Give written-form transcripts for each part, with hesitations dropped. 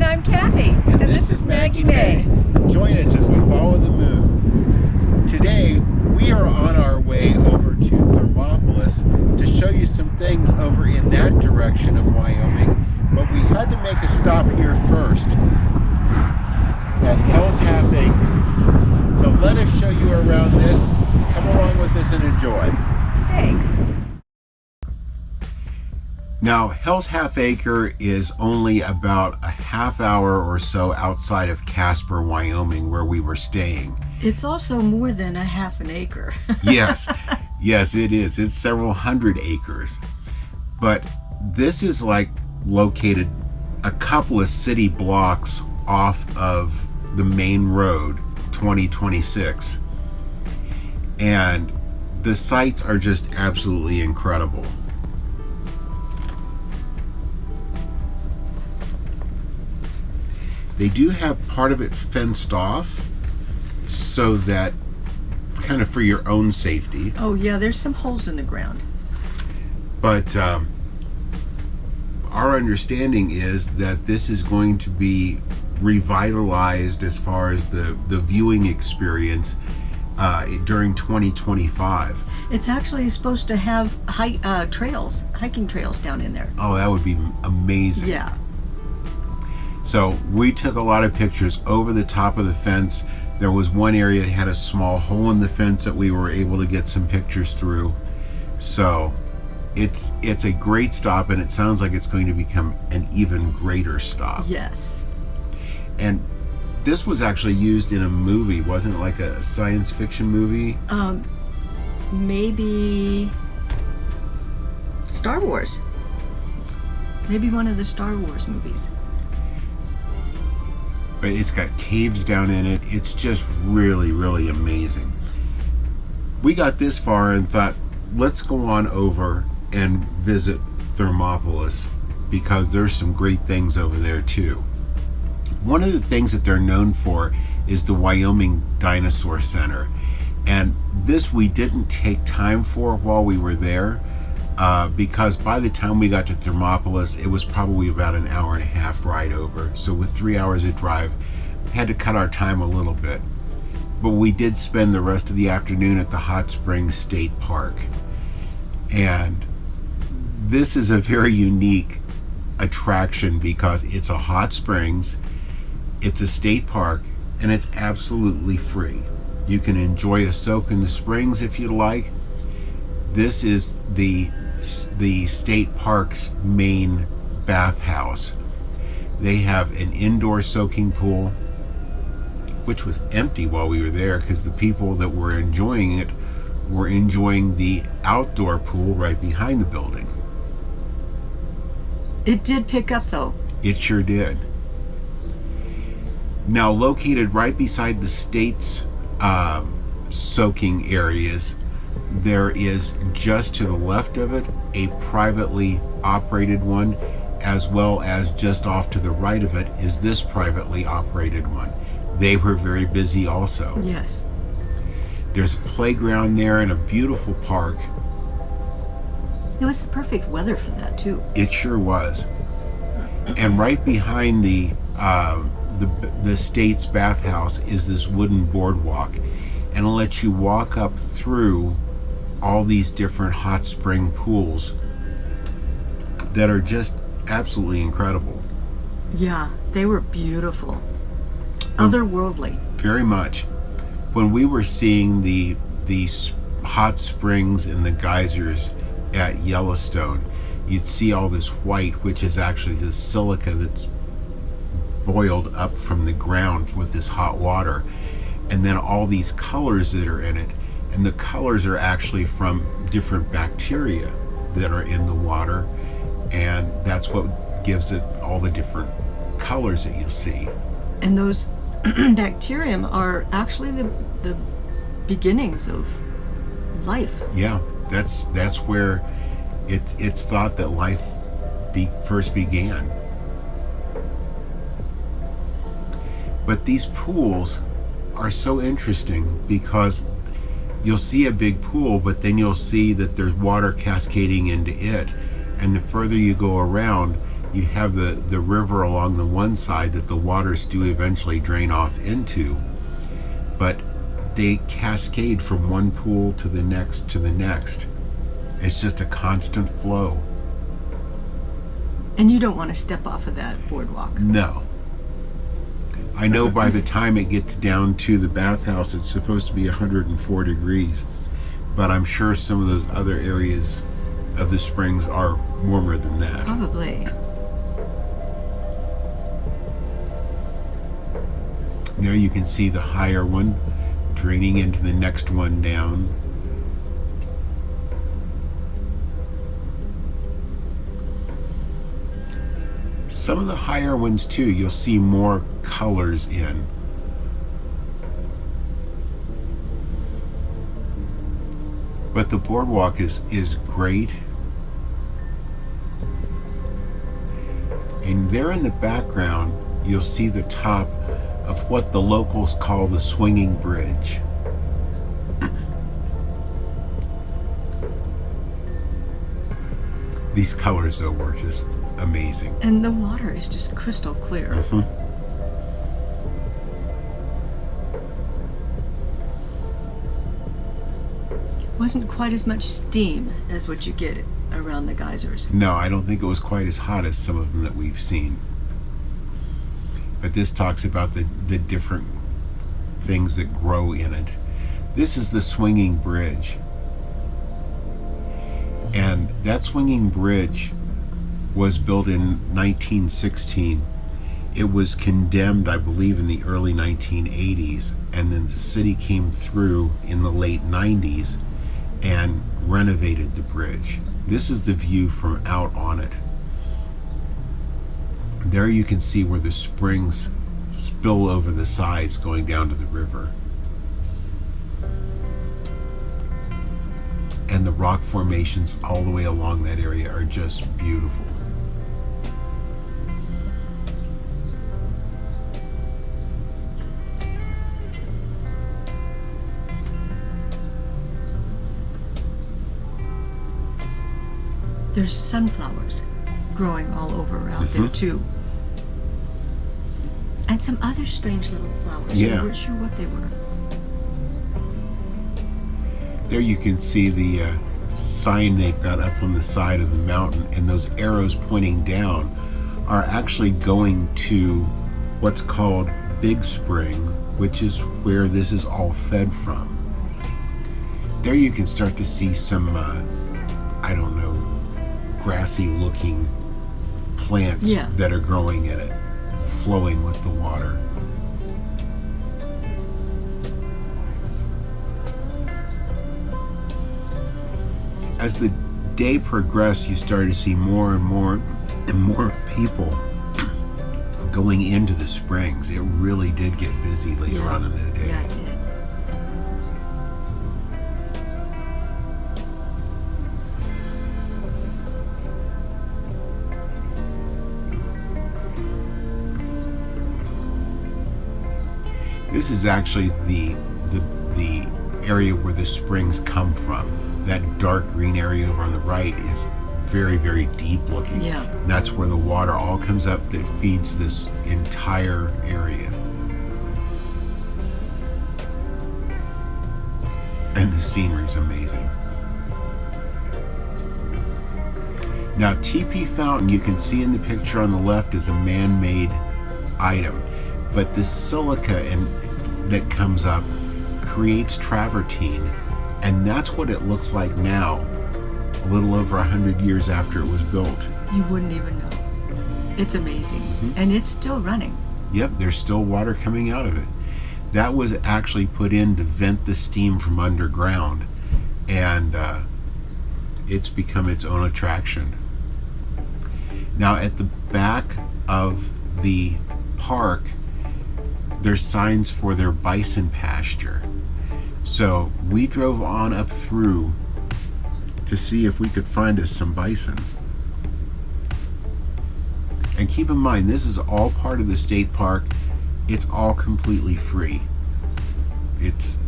I'm Cathy. And this is Maggie Mae. Join us as we follow the moon. Today, we are on our way over to Thermopolis to show you some things over in that direction of Wyoming, but we had to make a stop here first at Hells Half Acre. So let us show you around this. Come along with us and enjoy. Thanks. Now, Hells Half Acre is only about a half hour or so outside of Casper, Wyoming, where we were staying. It's also more than a half an acre. Yes, it is. It's several hundred acres. But this is like located a couple of city blocks off of the main road, 2026. And the sights are just absolutely incredible. They do have part of it fenced off so that kind of for your own safety. Oh yeah, there's some holes in the ground. But our understanding is that this is going to be revitalized as far as the viewing experience during 2025. It's actually supposed to have hiking trails down in there. Oh, that would be amazing. Yeah. So we took a lot of pictures over the top of the fence. There was one area that had a small hole in the fence that we were able to get some pictures through. So it's a great stop, and it sounds like it's going to become an even greater stop. Yes. And this was actually used in a movie, wasn't it, like a science fiction movie? Maybe Star Wars. Maybe one of the Star Wars movies. But it's got caves down in it. It's just really, really amazing. We got this far and thought, let's go on over and visit Thermopolis because there's some great things over there too. One of the things that they're known for is the Wyoming Dinosaur Center. And this we didn't take time for while we were there because by the time we got to Thermopolis, it was probably about an hour and a half ride over. So with 3 hours of drive, we had to cut our time a little bit. But we did spend the rest of the afternoon at the Hot Springs State Park. And this is a very unique attraction because it's a hot springs, it's a state park, and it's absolutely free. You can enjoy a soak in the springs if you like. This is the state park's main bathhouse. They have an indoor soaking pool, which was empty while we were there because the people that were enjoying it were enjoying the outdoor pool right behind the building. It did pick up though. It sure did. Now, located right beside the state's soaking areas, there is just to the left of it a privately operated one, as well as just off to the right of it is this privately operated one. They were very busy also. Yes. There's a playground there and a beautiful park. It was the perfect weather for that too. It sure was. And right behind the state's bathhouse is this wooden boardwalk, and it lets you walk up through all these different hot spring pools that are just absolutely incredible. Yeah, they were beautiful. Otherworldly. Very much. When we were seeing the hot springs and the geysers at Yellowstone, you'd see all this white, which is actually the silica that's boiled up from the ground with this hot water, and then all these colors that are in it, and the colors are actually from different bacteria that are in the water, and that's what gives it all the different colors that you'll see. And those bacterium are actually the beginnings of life. Yeah, that's where it's thought that life first began. But these pools are so interesting because you'll see a big pool, but then you'll see that there's water cascading into it. And the further you go around, you have the river along the one side that the waters do eventually drain off into, but they cascade from one pool to the next to the next. It's just a constant flow. And you don't want to step off of that boardwalk. No. I know by the time it gets down to the bathhouse, it's supposed to be 104 degrees, but I'm sure some of those other areas of the springs are warmer than that. Probably. There you can see the higher one draining into the next one down. Some of the higher ones too, you'll see more colors in. But the boardwalk is great. And there in the background, you'll see the top of what the locals call the swinging bridge. These colors though were just amazing. And the water is just crystal clear. Mm-hmm. Wasn't quite as much steam as what you get around the geysers. No, I don't think it was quite as hot as some of them that we've seen. But this talks about the different things that grow in it. This is the swinging bridge. And that swinging bridge was built in 1916. It was condemned, I believe, in the early 1980s, and then the city came through in the late 90s and renovated the bridge. This is the view from out on it. There you can see where the springs spill over the sides going down to the river. And the rock formations all the way along that area are just beautiful. There's sunflowers growing all over around there too. And some other strange little flowers. Yeah. I weren't sure what they were. There you can see the sign they've got up on the side of the mountain, and those arrows pointing down are actually going to what's called Big Spring, which is where this is all fed from. There you can start to see some, I don't know, grassy looking plants that are growing in it, flowing with the water. As the day progressed, you started to see more and more people going into the springs. It really did get busy later on in the day. Yeah, it did. This is actually the area where the springs come from. That dark green area over on the right is very, very deep looking. Yeah. And that's where the water all comes up that feeds this entire area. And the scenery is amazing. Now, TP Fountain, you can see in the picture on the left, is a man-made item. But this silica that comes up creates travertine, and that's what it looks like now, a little over 100 years after it was built. You wouldn't even know. It's amazing. And it's still running. Yep, there's still water coming out of it. That was actually put in to vent the steam from underground, and it's become its own attraction. Now, at the back of the park, there's signs for their bison pasture. So we drove on up through to see if we could find us some bison. And keep in mind, this is all part of the state park. It's all completely free.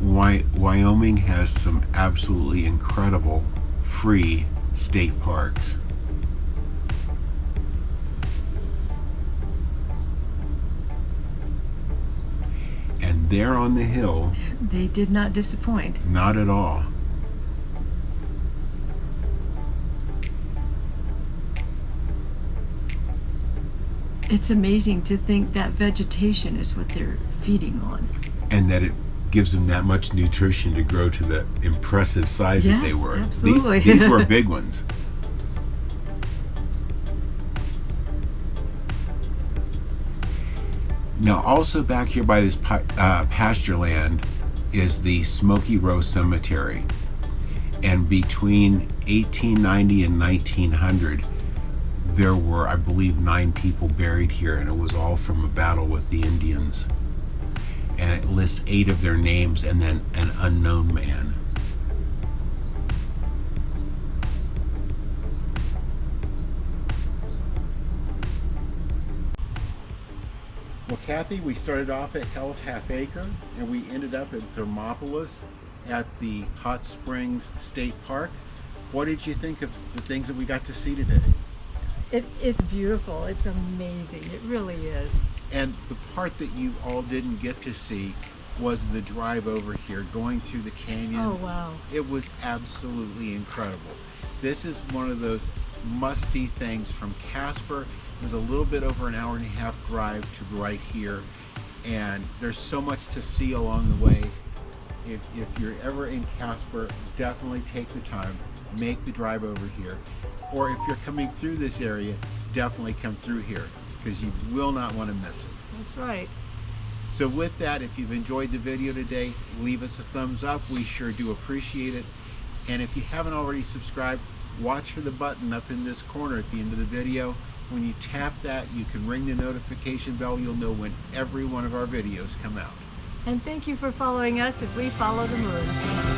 Wyoming has some absolutely incredible free state parks. there on the hill, They did not disappoint. not at all. It's amazing to think that vegetation is what they're feeding on. And that it gives them that much nutrition to grow to the impressive size that they Yes, were. absolutely. These were big ones. Now, also back here by this pasture land is the Smoky Row Cemetery. And between 1890 and 1900, there were, I believe, 9 people buried here, and it was all from a battle with the Indians. And it lists 8 of their names and then an unknown man. Well, Kathy, we started off at Hells Half Acre, and we ended up at Thermopolis at the Hot Springs State Park. What did you think of the things that we got to see today? It's beautiful. It's amazing. It really is. And the part that you all didn't get to see was the drive over here, going through the canyon. Oh, wow. It was absolutely incredible. This is one of those must-see things from Casper. It was a little bit over an hour and a half drive to right here, and there's so much to see along the way. If you're ever in Casper, definitely take the time, make the drive over here. Or if you're coming through this area, definitely come through here, because you will not want to miss it. That's right. So with that, if you've enjoyed the video today, leave us a thumbs up. We sure do appreciate it. And if you haven't already subscribed, watch for the button up in this corner at the end of the video. When you tap that, you can ring the notification bell. You'll know when every one of our videos come out. And thank you for following us as we follow the moon.